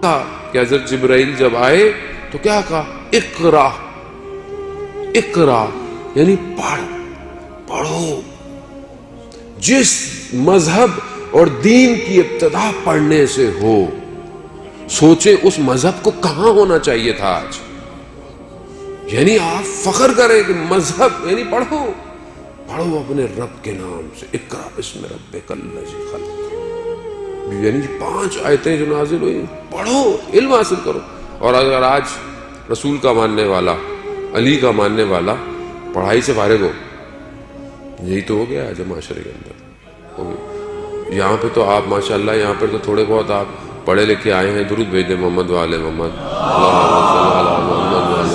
کہا کہ حضرت جبرائیل جب آئے تو کیا کہا؟ اقرا، اقرا یعنی پڑھو. جس مذہب اور دین کی ابتدا پڑھنے سے ہو، سوچے اس مذہب کو کہاں ہونا چاہیے تھا آج. یعنی آپ فخر کریں کہ مذہب یعنی پڑھو اپنے رب کے نام سے. اقرا بسم ربک الذی خلق، یعنی 5 آیتیں جو نازل ہوئی، پڑھو، علم حاصل کرو. اور اگر آج رسول کا ماننے والا، علی کا ماننے والا پڑھائی سے فارغ ہو، یہی تو ہو گیا آج معاشرے کے اندر. یہاں پہ تو آپ ماشاءاللہ یہاں پر تو تھوڑے بہت آپ پڑھے لکھے آئے ہیں، درود بھیج دیں محمد والے محمد، اللہم صلی علی محمد والے.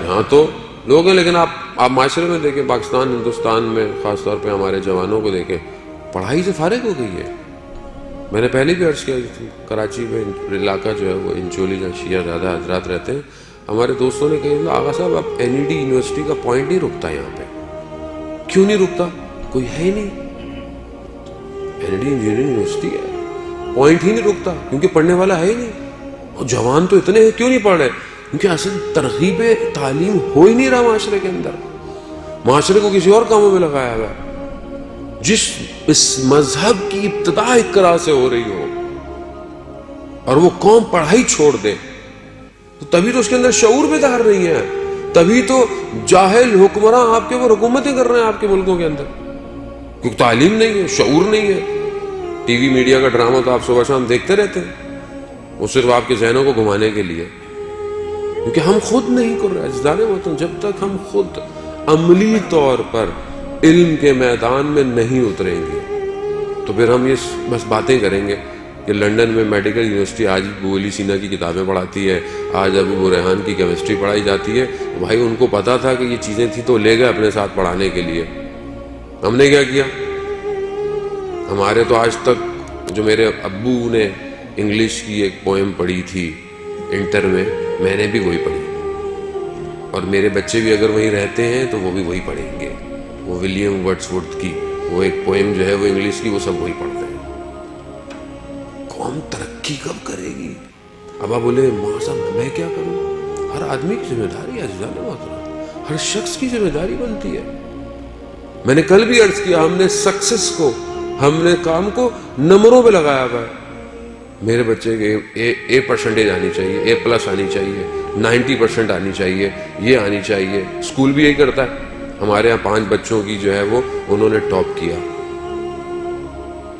یہاں تو لوگ ہیں، لیکن آپ معاشرے میں دیکھیں، پاکستان ہندوستان میں خاص طور پہ ہمارے جوانوں کو دیکھیں، پڑھائی سے فارغ ہو گئی ہے. میں نے پہلے بھی عرض کیا، کراچی میں علاقہ جو ہے وہ انچولی جہاں شیعہ زیادہ حضرات رہتے ہیں، ہمارے دوستوں نے کہا آغا صاحب اب NED یونیورسٹی کا پوائنٹ نہیں رکتا یہاں پہ. کیوں نہیں رکتا؟ کوئی ہے ہی نہیں. NED انجینئرنگ یونیورسٹی ہے، پوائنٹ ہی نہیں رکتا کیونکہ پڑھنے والا ہے ہی نہیں. اور جوان تو اتنے ہیں، کیوں نہیں پڑھ رہے؟ کیونکہ اصل ترغیب تعلیم ہو ہی نہیں رہا معاشرے کے اندر. معاشرے کو کسی اور کاموں میں لگایا ہوا ہے. اس مذہب کی ابتدا اقرا سے ہو رہی ہو اور وہ قوم پڑھائی چھوڑ دے تو تبھی تو اس کے اندر شعور بیدار نہیں ہے. تبھی تو جاہل حکمراں آپ کے وہ حکومتیں کر رہے ہیں آپ کے ملکوں کے اندر، کیونکہ تعلیم نہیں ہے، شعور نہیں ہے. ٹی وی میڈیا کا ڈرامہ تو آپ صبح شام دیکھتے رہتے ہیں، وہ صرف آپ کے ذہنوں کو گھمانے کے لیے، کیونکہ ہم خود نہیں کر رہے. عزیزان وطن، جب تک ہم خود عملی طور پر علم کے میدان میں نہیں اتریں گے تو پھر ہم یہ بس باتیں کریں گے کہ لنڈن میں میڈیکل یونیورسٹی آج ابو علی سینا کی کتابیں پڑھاتی ہے، آج ابو ریحان کی کیمسٹری پڑھائی جاتی ہے. بھائی ان کو پتا تھا کہ یہ چیزیں تھی تو لے گئے اپنے ساتھ پڑھانے کے لیے. ہم نے کیا کیا؟ ہمارے تو آج تک، جو میرے ابو نے انگلش کی ایک پوئم پڑھی تھی انٹر میں نے بھی وہی پڑھی، اور میرے بچے بھی اگر وہیں رہتے ہیں تو وہ بھی وہی پڑھیں گے. وہ ولیم ورڈز وڈ کی وہ ایک پوئم جو ہے وہ انگلش کی، وہ سب وہی پڑھتے ہیں. قوم ترقی کب کرے گی؟ اب آپ بولے ماں صاحب میں کیا کروں؟ ہر آدمی کی ذمہ داری ہے عزیزان محترم، ہر شخص کی ذمہ داری بنتی ہے. میں نے کل بھی عرض کیا، ہم نے سکسس کو، ہم نے کام کو نمبروں پہ لگایا ہوا ہے. میرے بچے کے A% آنی چاہیے، A+ آنی چاہیے، 90% آنی چاہیے، یہ آنی چاہیے. اسکول بھی یہی کرتا ہے. ہمارے ہاں 5 بچوں کی جو ہے وہ انہوں نے ٹاپ کیا،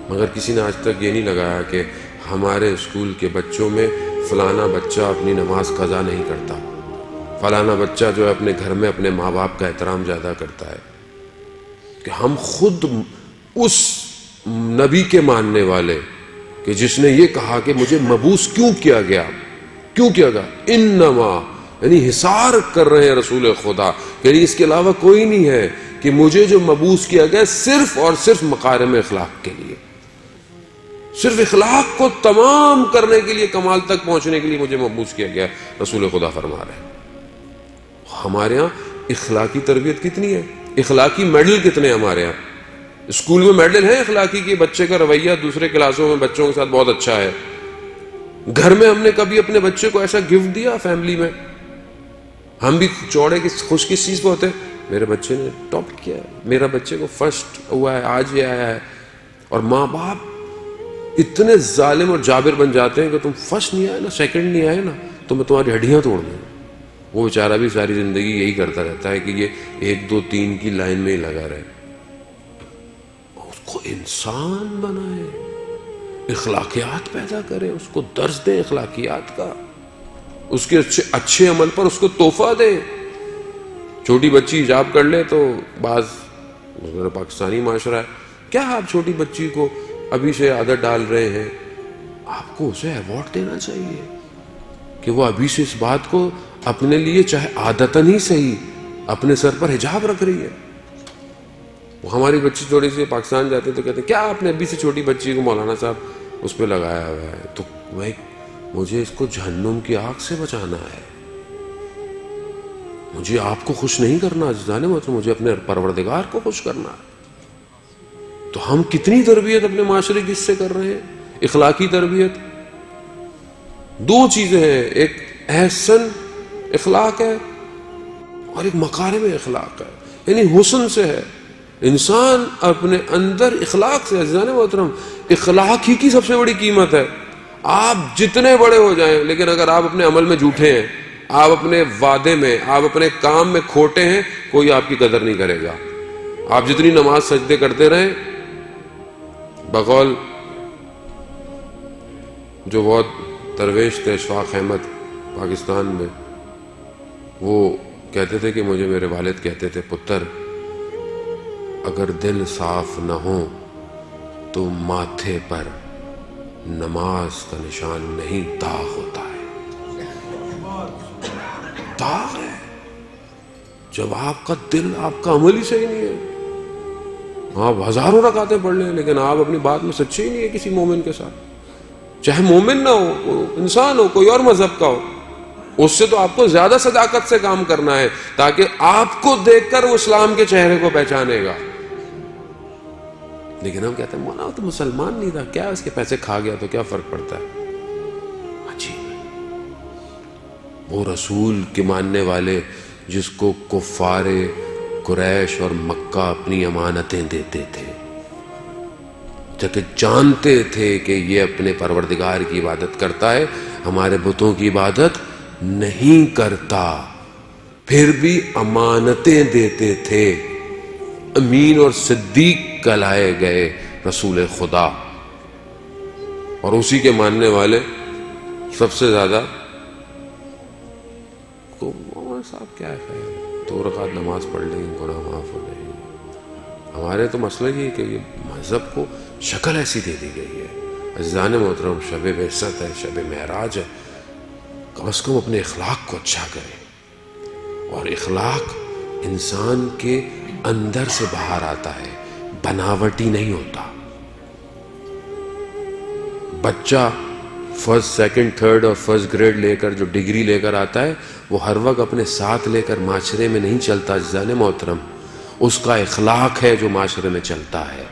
مگر کسی نے آج تک یہ نہیں لگایا کہ ہمارے اسکول کے بچوں میں فلانا بچہ اپنی نماز قضا نہیں کرتا، فلانا بچہ جو ہے اپنے گھر میں اپنے ماں باپ کا احترام زیادہ کرتا ہے. کہ ہم خود اس نبی کے ماننے والے کہ جس نے یہ کہا کہ مجھے مبعوث کیوں کیا گیا، انما یعنی حصار کر رہے ہیں رسول خدا، یعنی اس کے علاوہ کوئی نہیں ہے، کہ مجھے جو مبعوث کیا گیا صرف اور صرف مکارم اخلاق کے لیے، صرف اخلاق کو تمام کرنے کے لیے، کمال تک پہنچنے کے لیے مجھے مبعوث کیا گیا. رسول خدا فرما رہے ہیں. ہمارے ہاں اخلاقی تربیت کتنی ہے؟ اخلاقی میڈل کتنے ہیں ہمارے ہاں؟ اسکول میں میڈل ہیں اخلاقی کہ بچے کا رویہ دوسرے کلاسوں میں بچوں کے ساتھ بہت اچھا ہے. گھر میں ہم نے کبھی اپنے بچے کو ایسا گفٹ دیا؟ فیملی میں ہم بھی چوڑے کی خوش کس چیز پہ ہوتے ہیں؟ میرے بچے نے ٹاپ کیا ہے، میرا بچے کو فرسٹ ہوا ہے، آج یہ آیا ہے. اور ماں باپ اتنے ظالم اور جابر بن جاتے ہیں کہ تم فرسٹ نہیں آئے نا، سیکنڈ نہیں آئے نا، تو میں تمہاری ہڈیاں توڑ دوں. وہ بیچارہ بھی ساری زندگی یہی کرتا رہتا ہے کہ یہ 1 2 3 کی لائن میں ہی لگا رہے. اس کو انسان بنائے، اخلاقیات پیدا کرے، اس کو درس دیں اخلاقیات کا، اس کے اچھے عمل پر اس کو تحفہ دے. چھوٹی بچی حجاب کر لے تو بعض پاکستانی معاشرہ ہے، کیا آپ چھوٹی بچی کو ابھی سے عادت ڈال رہے ہیں؟ آپ کو اسے ایوارڈ دینا چاہیے کہ وہ ابھی سے اس بات کو اپنے لیے چاہے عادتاً ہی صحیح اپنے سر پر حجاب رکھ رہی ہے. وہ ہماری بچی تھوڑی سی پاکستان جاتے تو کہتے ہیں کیا آپ نے ابھی سے چھوٹی بچی کو مولانا صاحب اس پہ لگایا ہوا ہے؟ تو مجھے اس کو جہنم کی آگ سے بچانا ہے، مجھے آپ کو خوش نہیں کرنا عزیزان محترم، مجھے اپنے پروردگار کو خوش کرنا ہے. تو ہم کتنی تربیت اپنے معاشرے کی اس سے کر رہے ہیں؟ اخلاقی تربیت. دو چیزیں ہیں، ایک احسن اخلاق ہے اور ایک مکارم اخلاق ہے، یعنی حسن سے ہے. انسان اپنے اندر اخلاق سے، عزیزان محترم، اخلاق ہی کی سب سے بڑی قیمت ہے. آپ جتنے بڑے ہو جائیں لیکن اگر آپ اپنے عمل میں جھوٹے ہیں، آپ اپنے وعدے میں، آپ اپنے کام میں کھوٹے ہیں، کوئی آپ کی قدر نہیں کرے گا. آپ جتنی نماز سجدے کرتے رہیں، بقول جو بہت درویش تھے اشفاق احمد پاکستان میں، وہ کہتے تھے کہ مجھے میرے والد کہتے تھے، پتر اگر دل صاف نہ ہو تو ماتھے پر نماز کا نشان نہیں، داغ ہوتا ہے. داغ ہے جب آپ کا دل، آپ کا عمل ہی صحیح نہیں ہے. آپ ہزاروں رکعتیں پڑھ لیں لیکن آپ اپنی بات میں سچے ہی نہیں ہے کسی مومن کے ساتھ، چاہے مومن نہ ہو، انسان ہو، کوئی اور مذہب کا ہو. اس سے تو آپ کو زیادہ صداقت سے کام کرنا ہے تاکہ آپ کو دیکھ کر وہ اسلام کے چہرے کو پہچانے گا. لیکن ہم کہتے ہیں مولانا تو مسلمان نہیں تھا، کیا اس کے پیسے کھا گیا تو کیا فرق پڑتا ہے. وہ رسول کے ماننے والے جس کو کفار قریش اور مکہ اپنی امانتیں دیتے تھے، جبکہ جانتے تھے کہ یہ اپنے پروردگار کی عبادت کرتا ہے، ہمارے بتوں کی عبادت نہیں کرتا، پھر بھی امانتیں دیتے تھے. امین اور صدیق کہلائے گئے رسول خدا، اور اسی کے ماننے والے سب سے زیادہ صاحب کیا ہے، 2 رکعت نماز پڑھ لیں گے گناہ معاف ہو جائیں گے. ہمارے تو مسئلہ یہ ہے کہ یہ مذہب کو شکل ایسی دے دی گئی ہے. عزیزان محترم، شب بعثت ہے، شب معراج ہے، کم از کم اپنے اخلاق کو اچھا کریں. اور اخلاق انسان کے اندر سے باہر آتا ہے، بناوٹی نہیں ہوتا. بچہ فرسٹ، سیکنڈ، تھرڈ اور فرسٹ گریڈ لے کر جو ڈگری لے کر آتا ہے، وہ ہر وقت اپنے ساتھ لے کر معاشرے میں نہیں چلتا. عزیزان محترم، اس کا اخلاق ہے جو معاشرے میں چلتا ہے.